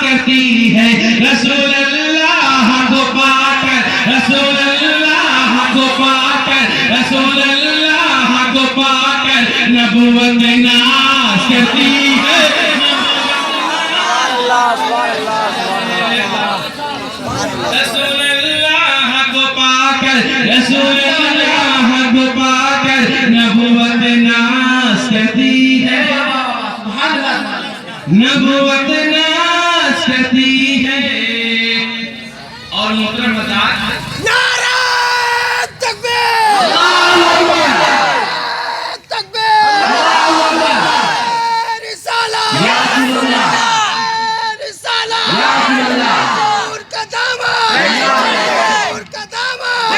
करती है। रसूल अल्लाह को पाकर, रसूल अल्लाह को पाकर, रसूल अल्लाह को पाकर नबूवत नाज करती है। रसूल अल्लाह को पाकर, रसूल अल्लाह को पाकर नबूवत नाज करती है, नबूवत नाज करती है। और मोहतरम हज़रात, नारा तकबीर, अल्लाहू अकबर, तकबीर, अल्लाहू अकबर, रिसाला या रसूलल्लाह, रिसाला या रसूलल्लाह, नूर का दामन, नूर का दामन,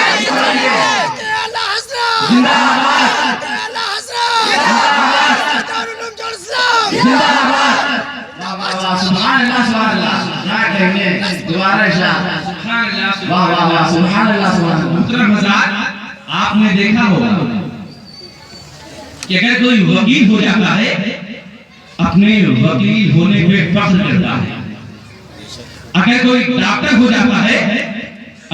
आला हज़रत जिंदाबाद, आला हज़रत जिंदाबाद, दारुल उलूम जो इस्लाम जिंदाबाद। सुभान अल्लाह, सुभान अल्लाह। क्या कहेंगे दोबारा इरशाद, वाह वाह वाह, सुभान अल्लाह, सुभान अल्लाह। मोहतरम हज़रात, आपने देखा होगा कि अगर कोई वकील हो जाता है, अपने वकील होने पे फख्र करता है। अगर कोई डॉक्टर हो जाता है,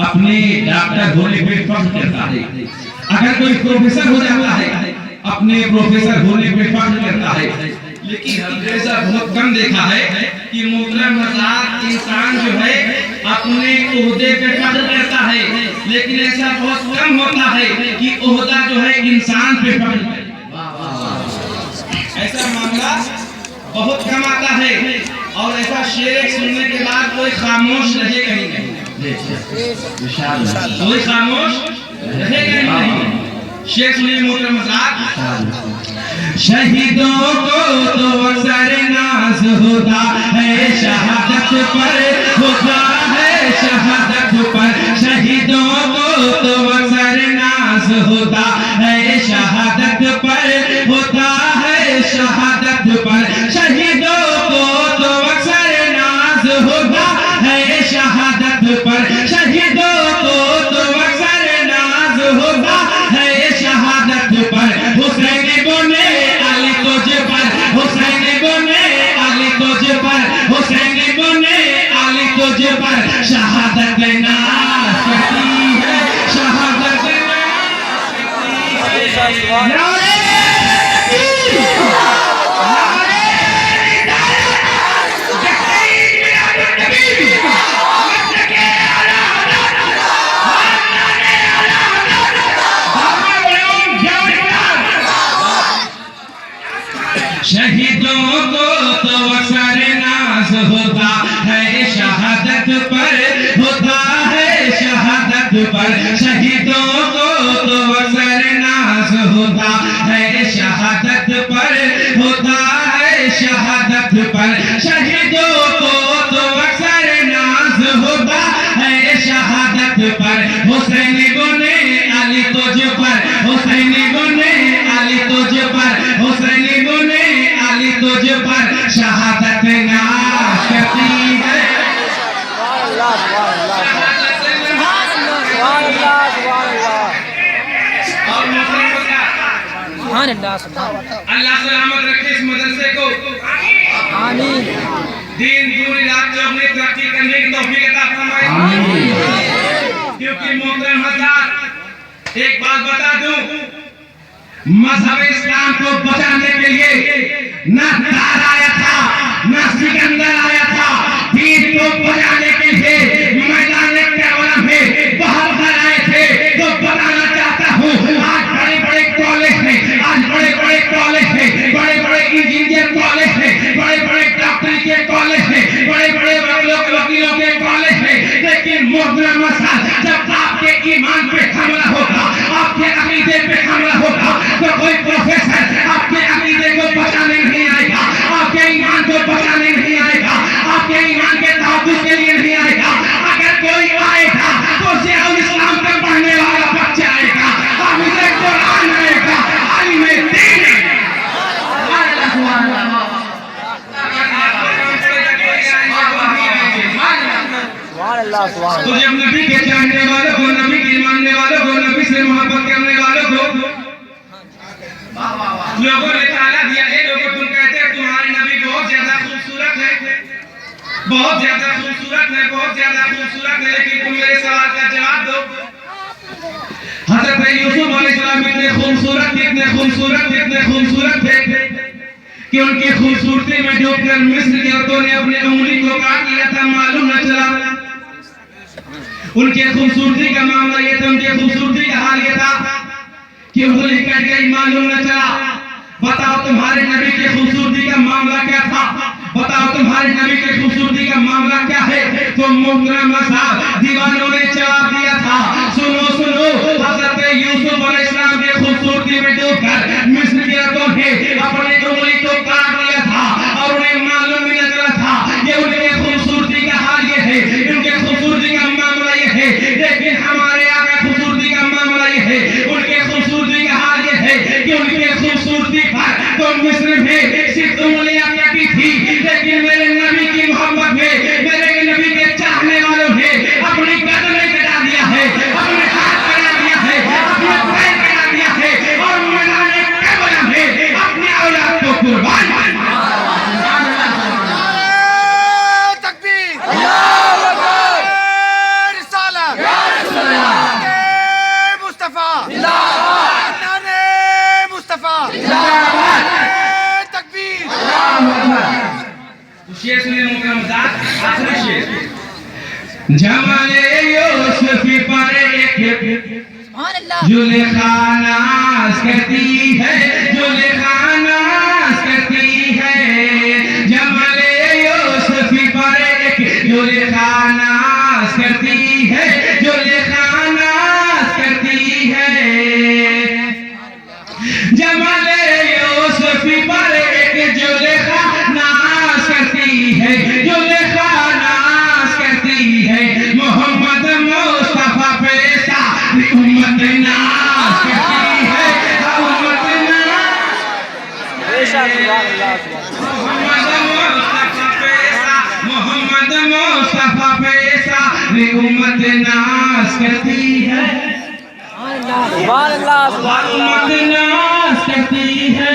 अपने डॉक्टर होने पे फख्र करता है। अगर कोई प्रोफेसर हो जाता है, अपने प्रोफेसर होने पे फख्र करता है। लेकिन हमने ऐसा बहुत कम देखा है कि मोहतरम हज़रात, इंसान जो है अपने ओहदे पे फख्र करता है, लेकिन ऐसा बहुत कम होता है कि ओहदा जो है इंसान पे फख्र करे। ऐसा मामला बहुत कम आता है। और ऐसा शेर सुनने के बाद कोई खामोश रहेगा ही नहीं, कोई खामोश रहेगा ही नहीं। शेर सुनिए मोहतरम हज़रात, शहीदों को तो अक्सर नाज होता है शहादत पर, होता है शहादत पर। शहीदों को तो अक्सर नाज होता है शहादत पर, होता है शहादत पर। शहीदों को तो अक्सर नाज होता है शहादत पर। शहीदों को तो अक्सर नाज होता है शहादत पर। हुसैन बोने अली तुझ पर, हुसैन बोने अली तुझ पर, हुसैन बोने अली तुझ पर शहादत नाज करती है, शहादत नाज करती है। नारे शहीदों को तो अक्सर नाज होता है शहादत पर, होता है शहादत पर। शहीदों को तो अक्सर नाज होता है शहादत पर, होता है शहादत पर। शहीदों को तो अक्सर नाज होता है शहादत पर। हुसैन बोने अली तुझ पर, हुसैन बोने अली तुझ पर, हुसैन बोने अली तुझ पर शहादत नाज करती है। अल्लाह सलामत रखे इस मदरसे को, आमीन। दिन दूनी रात जो अपनी तरक्की करने की तौफीक अता फरमाए। क्योंकि मोहतरम हज़रात, एक बात बता दूं, मजहब इस्लाम को बचाने के लिए न तार आया था, न सिकंदर आया था। दीन को बचाने के लिए मैदान करबला में बहादुर आए थे। तो बताना चाहता हूँ, आज बड़े बड़े कॉलेज हैं, आज बड़े बड़े कॉलेज हैं, बड़े बड़े इंजीनियर कॉलेज हैं, बड़े बड़े डॉक्टरी के कॉलेज हैं, बड़े बड़े वकीलों के कॉलेज हैं। लेकिन मोहतरम हज़रात, जब आपके ईमान पे हमला होगा, आपके अकीदे पे हमला होगा, तो कोई प्रोफेसर आपके अकीदे को बचाने नहीं आएगा, आपके ईमान को बचाने नहीं आएगा, आपके ईमान के तहफ़्फ़ुज़ के लिए नहीं आएगा। अगर कोई आएगा तो शेखुल इस्लाम का पढ़ने वाला बच्चा आएगा, हाफ़िज़ कुरान आएगा, आलिम दीन। तो जब नबी के चाहने वालों को, नबी के मानने वालों को, नबी से मोहब्बत करने वालों को लोगों ने ताला दिया है, लोगों तुम कहते हो तुम्हारे नबी बहुत ज्यादा खूबसूरत है, बहुत ज्यादा खूबसूरत है, बहुत ज्यादा खूबसूरत है, लेकिन तुम मेरे सवाल का जवाब दो। हजरत यूसुफ अलैहिस्सलाम इतने खूबसूरत, इतने खूबसूरत, इतने खूबसूरत थे कि उनकी खूबसूरती में डूबकर मिस्र के औरतों ने अपनी उंगली को काट लिया था, मालूम न चला। उनके खूबसूरती का मामला ये था, उनके खूबसूरती का हाल ये था कि उंगली कट गई, मालूम न चला। बताओ तुम्हारे नबी की खूबसूरती का मामला क्या था? बताओ तुम्हारे नबी की खूबसूरती का मामला क्या है? तो मोहतरम साहब दीवानों ने जवाब दिया था, सुनो सुनो, हजरत यूसुफ अलैहिस्सलाम की खूबसूरती में डूबकर मिस्र की औरतों ने अपनी उंगली को काट लिया था और उन्हें मालूम भी न चला था। ये उनकी खूबसूरती का हाल ये है, उनके खूबसूरती का मामला ये है। लेकिन हमारे आका खूबसूरती का मामला ये है, उनके खूबसूरती का हाल ये है कि उनके खूबसूरती पर तो मिस्र में सिर्फ उंगलियां कटी थी, लेकिन मेरे नबी की मोहब्बत में, मेरे नबी के चाहने वालों ने अपनी कदमें कटा दिया है, अपने हाथ कटा दिया है, अपने पैर कटा दिया है और मैदान करबला में अपनी औलाद को कुर्बान किया। तकबीर, अल्लाहू अकबर, रिसालत, मुस्तफा जिंदाबाद, नारे मुस्तफा जिंदाबाद, तकबीर, अल्लाहू अकबर। शेर सुनिए मोहतरम साहब, आखिरी शेर। जमाले यूसुफ पर एक जुलेखा नाज़ करती है, जुलेखा नाज़ करती है। जमाले यूसुफ पर एक जुलेखा नाज़ करती है, जुलेखा नाज़ करती है। जमाले यूसुफ पर एक जुलेखा नाज़ करती है, जुलेखा नाज़ करती है। मोहम्मद मुस्तफा पे सारी उम्मत नाज़ करती है, उम्मत मोहम्मद मुस्तफा पे सारी उम्मत नाज़ करती है, उम्मत नाज़ करती है।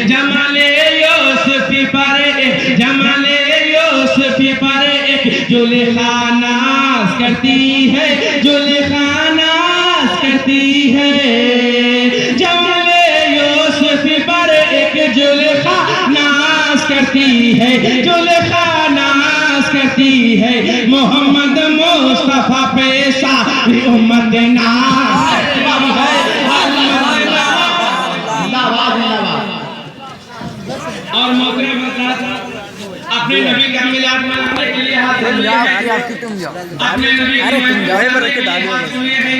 जमाले यूसुफ पर एक, जमाले यूसुफ पर एक जुलेखा नाज़ करती है, जुलेखा नाज़ करती है। जमाले यूसुफ पर एक जुलेखा नाज़ करती है, जुलेखा नाज़ करती है। मोहम्मद मुस्तफा पे सारी उम्मत नाज़ करती है, और मोहतरम अपने नबी का मिलाद मनाने के लिए हाथ अपने नबी के हाथ लिए हैं।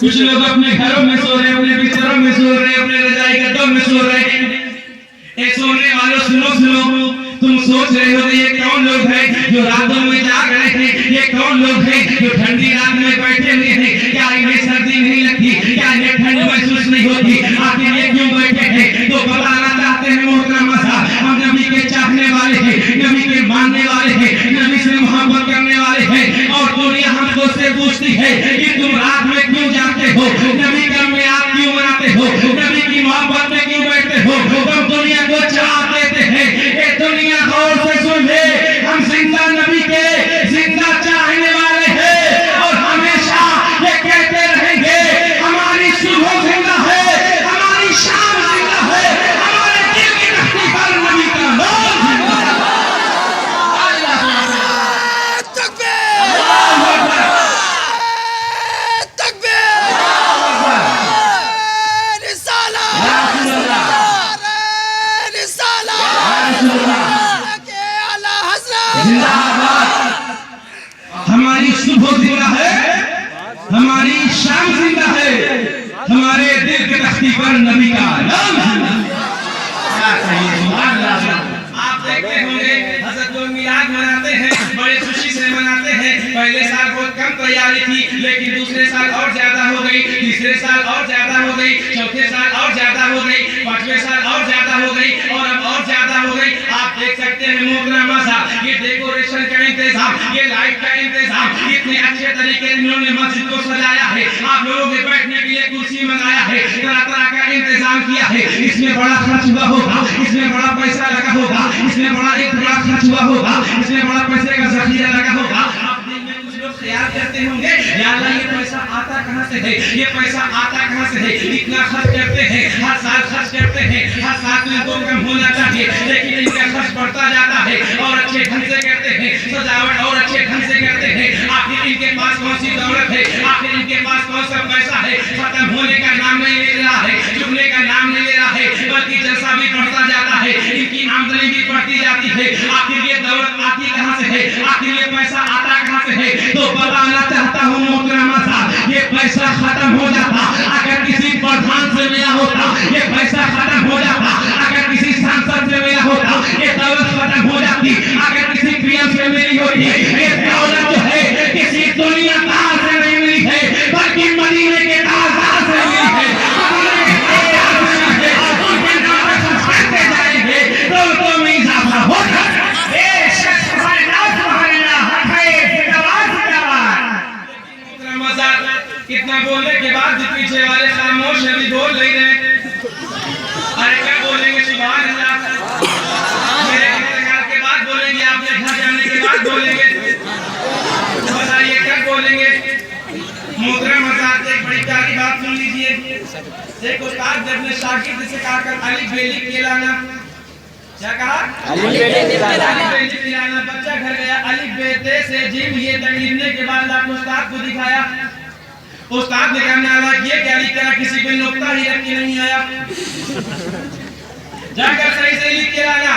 कुछ लोग अपने घरों में सो रहे हैं, अपने बिस्तरों में सो रहे हैं, अपने रजाई गद्दों में सो रहे हैं। ए सोने वालों सुनो सुनो, तुम सोच रहे हो ये कौन लोग हैं जो रातों में जाग रहे हैं? ये कौन लोग हैं जो ठंडी रात में बैठे हुए हैं? क्या इन्हें सर्दी नहीं लगती? क्या इन्हें ठंड महसूस नहीं होती? आखिर ये क्यों बैठे हैं? तो बताना चाहते हैं मोहतरम साहब, हम नबी के चाहने वाले हैं, नबी के मानने वाले हैं, नबी से मोहब्बत करने वाले हैं। और दुनिया हमको से पूछती है कि तुम रात में क्यों जागते हो, नबी का मिलाद क्यों मनाते हो, नबी की मोहब्बत में क्यों बैठते हो? हम दुनिया को चाह देते हैं। ये दुनिया गौर से सुन ले, हम जिंदा नबी के जिंदा चाहने वाले हैं और हमेशा ये कहते रहेंगे हमारी सुबह जिंदा है, हमारी शाम जिंदा है, हमारे दिल की तख्ती पर नबी का नाम जिंदा है। तकबीर, तकबीर, रिसालत, हमारी सुबह जिंदा है, हमारी शाम जिंदा है, हमारे दिल के तख्ती पर नबी का नाम जिंदा है। आप देखते होंगे हज़रत लोग मिलाद मनाते हैं, बड़े खुशी से मनाते हैं। पहले साल बहुत कम तैयारी थी, लेकिन दूसरे साल और ज्यादा हो गई, तीसरे साल और ज्यादा हो गई, चौथे साल और ज्यादा हो गई, पांचवें साल और ज्यादा हो गई और अब और ज्यादा हो गई। आप देख सकते हैं मोहतरमा साहब, ये डेकोरेशन का इंतजाम, ये लाइट का इंतजाम, इतने अच्छे तरीके से इन्होंने मस्जिद को सजाया है। आप लोगों के बैठने के लिए कुर्सी मंगाया है, तरह तरह का इंतजाम किया है। इसमें बड़ा खर्च हुआ होगा, इसमें बड़ा पैसा लगा होगा, इसमें बड़ा खर्च हुआ होगा, इसमें बड़ा पैसे का जखीरा लगा होगा। आप दिल में कुछ लोग ख्याल करते होंगे, या अल्लाह ये पैसा आता कहां से है, ये पैसा आता कहां से है, इतना खर्च करते हैं, हर साल खर्च करते हैं, हर साल तो इनको कम होना चाहिए, लेकिन इनका खर्च बढ़ता जाता है और अच्छे ढंग से करते हैं, सजावट और अच्छे ढंग से करते हैं। आखिर इनके पास कौन सी दौलत है, आखिर इनके पास कौन सा पैसा है? खत्म होने का नाम नहीं ले रहा है, चुकने का नाम नहीं ले रहा है, बल्कि जलसा भी बढ़ता जाता है, इनकी आमदनी भी बढ़ती जाती है। आखिर ये दौलत आती कहां से है, आखिर ये पैसा आता कहां से है? तो बताना चाहता हूं मोहतरमा साहब, ये पैसा खत्म हो जाता अगर किसी प्रधान से मिला होता, ये पैसा खत्म हो जाता अगर किसी सांसद से मिला होता, ये दौलत खत्म हो जाती अगर किसी पीएम से मिली होती। ये दौलत जो है किसी दुनियादार से नहीं मिली है, बल्कि मदीने के ताजदार से मिली है। दौलतों में इजाफा होगा। कितना बोलने के बाद भी पीछे वाले खामोश अभी बोल नहीं रहे। अरे क्या बोलेंगे? सुभान अल्लाह। मेरे इंतकाल के बाद बोलेंगे, आपने घर जाने के बाद बोलेंगे, बताइए कब बोलेंगे? मोहतरम हज़रात, एक बड़ी प्यारी बात सुन लीजिए। एक उस्ताद ने अपने शागिर्द से कहा कर अलिफ बे लिख के लाना। क्या कहा? अलिफ बे लिख के लाना। बच्चा घर गया, अलिफ बे ते से जीम ये तक लिखने के बाद आपने उस्ताद को दिखाया। उस्ताद ने कहा नालायक ये क्या लिख कर, किसी पे नुक्ता ही रख के नहीं आया, जाकर सही से लिख के लाना।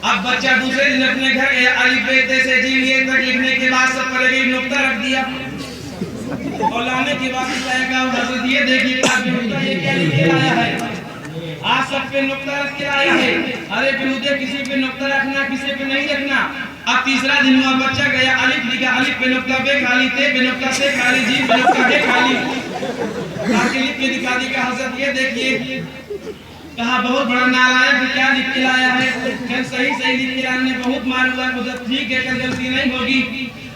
अब बच्चा दूसरे दिन अपने घर गया, अलिफ बे ते से जीम ये तक लिखने के बाद सब पर एक नुक्ता रख दिया और लाने के बाद कहेगा हज़रत ये देखिए नुक्ता ये क्या लिख के लाया है, आज सब पे नुक्ता रख के आया है। अरे बेहुदे, किसी पे नुक्ता रखना, किसी पे नहीं रखना। अब तीसरा दिन हुआ, बच्चा गया, अलिफ लिखा, अलिफ पे नुक्ता, बे खाली, ते पे नुक्ता, से खाली, जीम पे नुक्ता, हे खाली, आके लिख के दिखा दी। कहा हज़रत ये देखिए, कहा बहुत बड़ा नालायक क्या लिख के लाया है। कल सही सही लिख के लाने बहुत मार हुआ, ठीक है कल गलती नहीं होगी।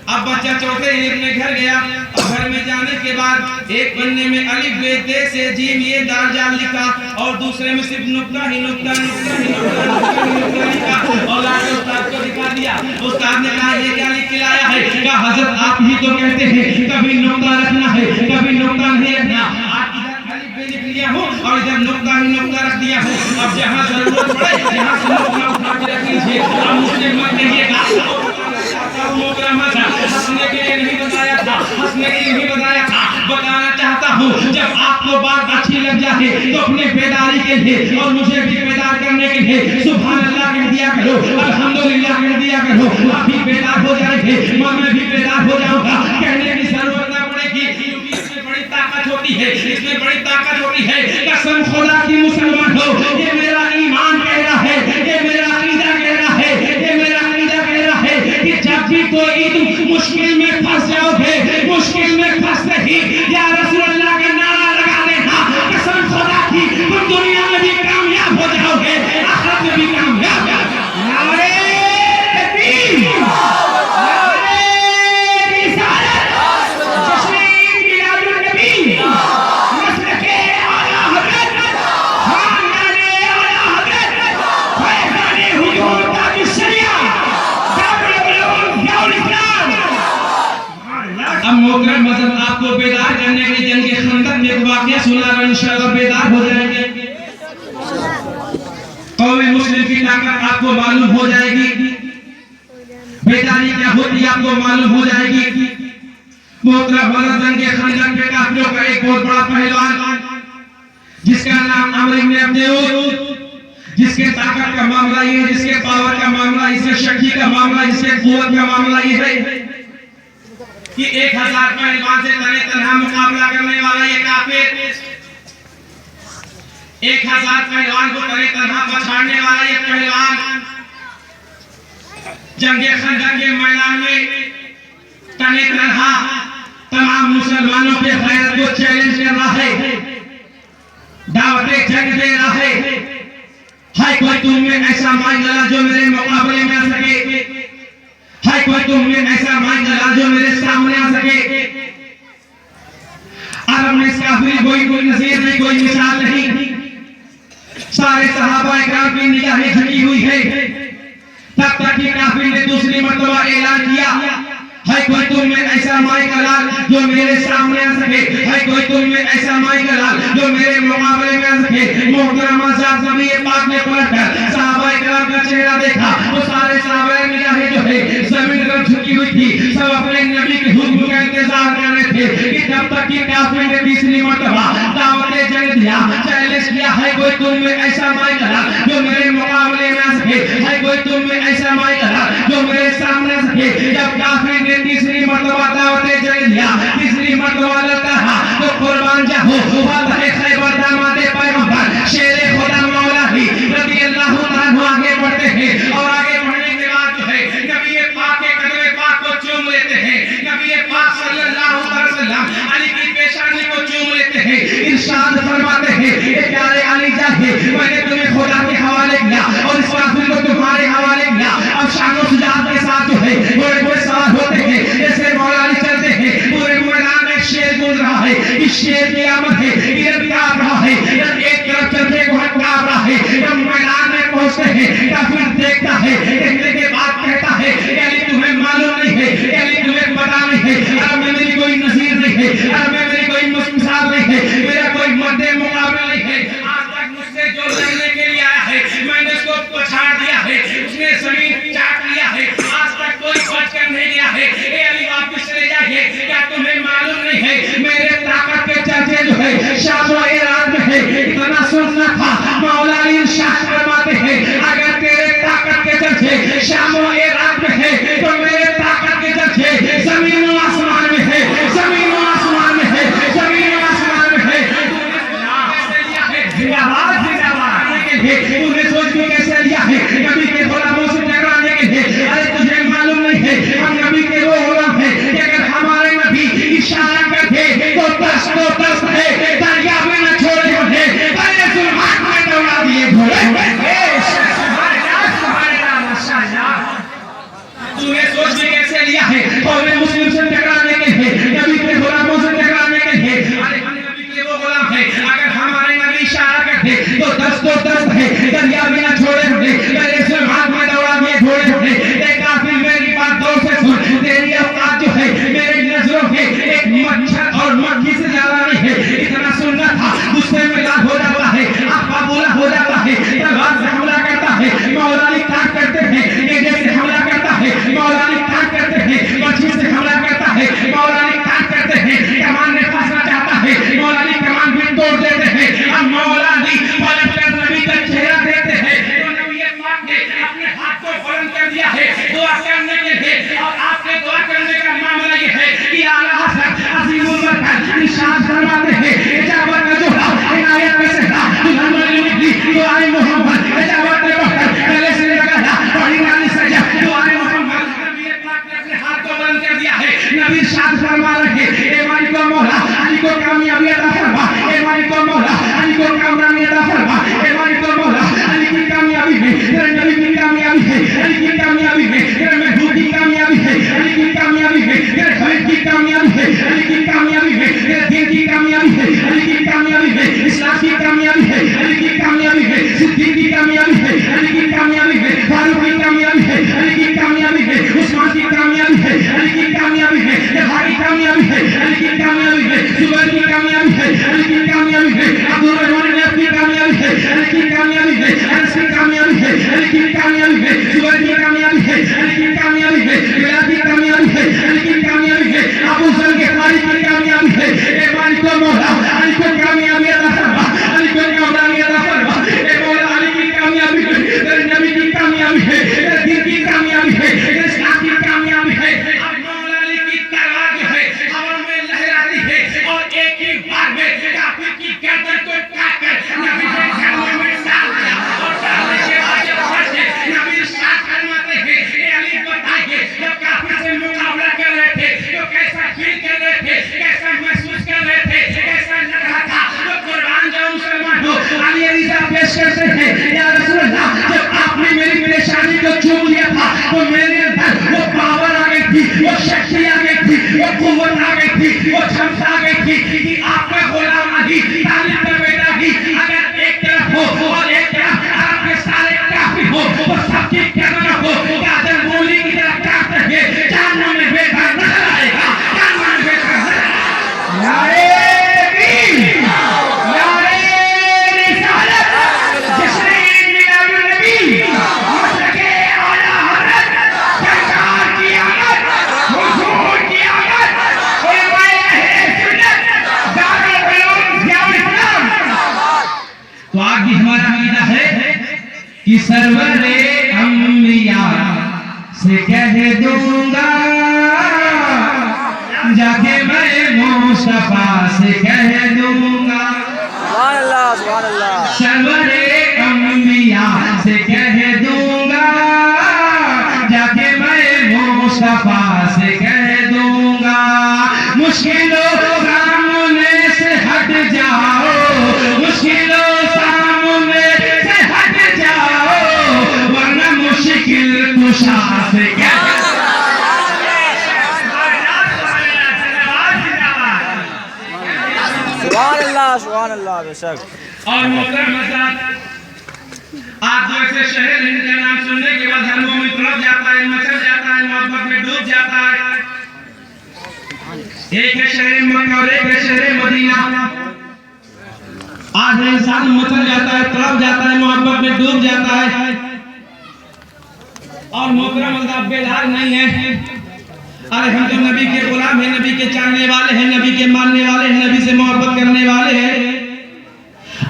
अब बच्चा चौथे दिन अपने घर गया, घर में जाने के बाद एक पन्ने में अलिफ बे ते से जीम ये दाल जाल लिखा और दूसरे में सिर्फ नुक्ता ही नुक्ता लिखा और लाके उस्ताद को दिखा दिया। उस्ताद ने कहा ये क्या लिख के लाया है? कहा हज़रत आप ही तो कहते हैं कभी नुक्ता रखना है, कभी नुक्ता नहीं रखना। आप इधर अलिफ बे लिख लिया हो और इधर नुक्ता ही नुक्ता रख दिया हो। अब जहाँ जरूरत पड़े यहाँ से नुक्ता उठा के रख लीजिए। अब मुझे मत कहिएगा हंसने के लिए नहीं बताया था, हंसने के लिए नहीं बताया था, बताना चाहता हूँ जब आपको बात अच्छी लग जाए तो अपने बेदारी के लिए और मुझे भी बेदार करने के लिए सुभान अल्लाह कह दिया करो, अल्हम्दुलिल्लाह कह दिया करो। आप भी बेदार हो जाएंगे, मैं भी बेदार हो जाऊंगा। कहने की जरूरत ना पड़ेगी क्योंकि इसमें बड़ी ताकत होती है, इसमें बड़ी ताकत होती है। कसम खुदा की मुसलमान हो, ये मेरा ईमान कह रहा है, ये मेरा अकीदा कह रहा है, ये मेरा अकीदा कह रहा है कि जब भी कोई तुम मुश्किल में फंस जाओगे, मुश्किल में फंसते ही या रसूल अल्लाह का नारा लगा देना। कसम खुदा की तुम दुनिया में भी कामयाब हो जाओगे, आखिरत में भी कामयाब। नारे तकबीर, नारे रिसालत, तस्लीम मिलादुन नबी, मसलके आला हज़रत, खानदाने आला हज़रत, फैज़ाने हुजूर ताज शरिया, अब मोहतरम मज़हब आपको बेदार करने के लिए जंग खंदक में एक वाक़या सुना, इंशाअल्लाह बेदार हो जाएंगे। कौमी मुस्लिम की ताकत आपको मालूम हो जाएगी, बेदारी क्या होती है आपको मालूम हो जाएगी। मोहतरम मज़हब जंग खंदक में काफिरों का एक बहुत बड़ा पहलवान जिसका नाम अमर इब्न अब्दुल, जिसके ताकत का मामला ये है, जिसके पावर का मामला, इसके शक्ति का मामला, इसके कुव्वत का मामला ये है कि 1000 पहलवान से तने तन्हा मुकाबला करने वाला ये काफिर, 1000 पहलवान को तने तन्हा पछाड़ने वाला ये पहलवान जंग खंदक के मैदान में तने तन्हा तमाम मुसलमानों के गैरत को चैलेंज कर रहा है, दावतें जंग दे रहा है, है कोई तुम में ऐसा मांगला जो मेरे मुकाबले में आ सके, है कोई तुम में ऐसा मांगला जो मेरे सामने आ सके। अरब में इसका कोई नजीर नहीं, कोई मिसाल नहीं। सारे सहाबा इकराम की निगाहें झुकी हुई है। तब तक कि काफिर ने दूसरी मर्तबा ऐलान किया, है कोई तुम में ऐसा माई का लाल जो मेरे सामने आ सके, है कोई तुम में ऐसा माई का लाल जो मेरे मुकाबले में आ सके। मोहतरमा साहब नबी पाक ने पलटकर सहाबा इकराम का चेहरा देखा, वो सारे सहाबा निगाहें जो है जमीन पर झुकी हुई थी। सब अपने नबी के हुक्म का इंतजार कर रहे थे कि जब तक कि काफिर ने तीसरी मर्तबा दावत जंग दिया, चैलेंज किया, है कोई तुम में ऐसा माई का लाल जो मेरे मुकाबले में आ सके, है कोई तुम में ऐसा माई का लाल जो मेरे सामने आ सके। जब काफिर ने तीसरी मर्तबा दावत जंग दिया, तीसरी मर्तबा लड़ता है तो कुर्बान जाहो वाले खैबर दामादे पैगंबर शेरे खुदा मौला ही रज़ी अल्लाह तआला अन्हु आगे बढ़ते हैं। और आगे बढ़ने के बाद जो है नबी पाक के कदम पाक को चूम लेते हैं। नबी पाक सल्लल्लाहु अलैहि वसल्लम अली की पेशानी को चूम लेते हैं। इरशाद फरमाते हैं, ए प्यारे अली जाके मैंने तुम्हें खुदा के हवाले किया और इस काफिर को तुम्हारे हवाले किया। अब शानो सुजात के साथ जो है घोड़े सवार होते हैं, जैसे मौला अली चलते हैं। पूरे मैदान में शेर गूंज रहा है, इस शेर की आमद है, इधर कांप रहा है, इधर एक तरफ चलते हुए कांप रहा है। जब मैदान में पहुंचते हैं काफिर देखता है, देखने के बाद कहता है, अली तुम्हें मालूम नहीं है, अली तुम्हें पता नहीं है, अरे मैं मेरी कोई नजीर नहीं है, अरे मैं मेरी कोई मिसाल नहीं है, मेरा कोई मद्दे मुकाबला नहीं है। आज तक मुझसे जो लड़ने के लिए आया है मैंने उसको पछाड़ दिया है, उसने जमीन चाट लिया है, आज तक कोई बचकर नहीं गया है। ए अली वापस चले जाइए, क्या तुम्हें मालूम नहीं है मेरे ताकत के चर्चे जो है शाम व इराक में है। इतना सुनना था, मौला अली इरशाद फरमाते हैं, अगर तेरे ताकत के चर्चे शाम व इराक में है तो मेरे ताकत के चर्चे जमीन व आसमान में है, जमीन व आसमान में है, जमीन व आसमान में है। जिंदाबाद जिंदाबाद तूने सोच के कैसे लिया है नबी के गुलामों से टकराने के लिए। अरे तुझे मालूम नहीं है हम नबी के वो गुलाम हैं कि अगर हमारे नबी इशारा करते तो दस्त है, दरिया में न छोड़े होते, अरे जुल्मात में दौड़ा दिए घोड़े। तूने सोच के कैसे लिया है और मुस्लिम से टकराने के लिए, नबी के गुलामों से टकराने के लिए। अरे हम नबी के वो गुलाम हैं, अगर हमारे नबी इशारा करते तो दस्त है, दरिया में न छोड़े होते, अरे जुल्मात में दौड़ा दिए घोड़े होते। काफिर मेरी बात गौर से सुन, तेरी औकात जो है मेरी नजरों के एक मच्छर और मक्खी से ज्यादा नहीं है। इतना सुनना था, गुस्से में लाल हो जाता है, आपका बोला हो जाता है, तलवार से हमला करता है, मौला अली काट करते हैं, नेज़े से हमला करता है, मौला अली काट करते हैं, मच्छी से हमला करता है, मौला अली काट करते हैं, कमान में फंसना चाहता है, मौला अली कमान भी तोड़ देते हैं। अब मौला अली पलट कर नबी का चेहरा देखते हैं तो नबी पाक ने अपने हाथ को बुलंद कर दिया है दुआ करने के लिए। और आपके दुआ करने का मामला ये है कि आला हज़रत अज़ीमुल मरकज़ इरशाद फरमाते हैं, इजाबत का जोड़ा इनायत में से था दुल्हन की दुआए मोहम्मद, इजाबत ने बढ़कर गले से लगाया बड़ी नानी सजा दुआए मोहम्मद। नबी पाक ने अपने हाथ को बुलंद कर दिया है, नबी इरशाद फरमा रहे हैं, ए मालिक मौला अली को कामयाबी अता फरमा, ए मालिक मौला अली को कामयाबी अता फरमा, ए मालिक मौला अली की कामयाबी है, तेरे नबी की कामयाबी है, अली की कामयाबी है, तेरे महबूब की कामयाबी है, अली की कामयाबी है, तेरे खलील की कामयाबी है, अली की कामयाबी है, तेरे दीन की कामयाबी है, अली की कामयाबी है, इस्लाम की कामयाबी है, अली की कामयाबी है, सिद्दीक की कामयाबी है, अली की कामयाबी है, फारूक की कामयाबी है, अली की कामयाबी है, उस्मान की कामयाबी है, अली की कामयाबी है, तलहा की कामयाबी है, अली की कामयाबी है, जुबैर की कामयाबी है, अली की कामयाबी है, अब्दुल रहमान की कामयाबी है, वो शक्ति आ गई थी, वो कुव्वत आ गई थी, वो क्षमता आ गई थी कि आपका गुलाम नहीं तालिब का बेटा ही अगर एक तरफ हो और एक तरफ आपके सारे काफी हो वो सबकी कदम हो कादर मूली की तरह काटते हुए जानने में बेटा नजर आएगा, जानने में बेटा नजर आएगा। नारे तकबीर, नारे रिसालत, जिसने मिलादुन नबी मसलके आला हज़रत सरकार की आमद, हुजूर की आमद, उलमाए अहले सुन्नत, दारुल उलूम ज़ियाउल इस्लाम। तो आज भी हमारा अकीदा है कि सरवरे अंबिया से कह दूंगा जाके मैं मुस्तफा से कह दूंगा, सरवरे अंबिया से कह दूंगा जाके मैं मुस्तफा से कह दूंगा। मुश्किलों सामने से हट जाओ, मुश्किलों सामने से हट जाओ वरना मुश्किल कुशा से कह सुभान अल्लाह बेशक। और मोहतरम हज़रात, आज जो ऐसे शहर हिंद का नाम सुनने के बाद हर मोमिन तड़प जाता है, मचल जाता है, मोहब्बत में डूब जाता है। एक है शहर मक्का और एक है शहर मदीना। आज इंसान मचल जाता है, तड़प जाता है, मोहब्बत में डूब जाता है। और मोहतरम हज़रात बेदार नहीं है। अरे हम तो नबी के गुलाम हैं, नबी के चाहने वाले हैं, नबी के मानने वाले हैं, नबी से मोहब्बत करने वाले हैं।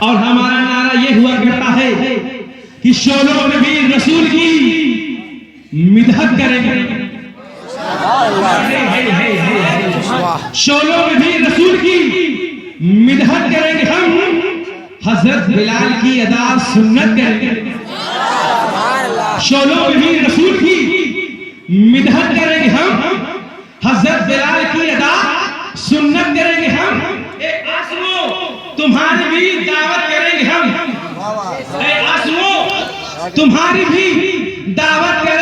और हमारा नारा ये हुआ करता है कि शोलो नबी रसूल की मिदहत करेंगे, शोलो नबी रसूल की मिदहत करेंगे हम, हजरत बिलाल की अदा सुन्नत करेंगे। शोलो नबी रसूल की मिदहत करेंगे हम, हजरत बिलाल की अदा सुन्नत करेंगे हम। आसमो तुम्हारी भी दावत करेंगे हम, आसमो तुम्हारी भी दावत करेंगे।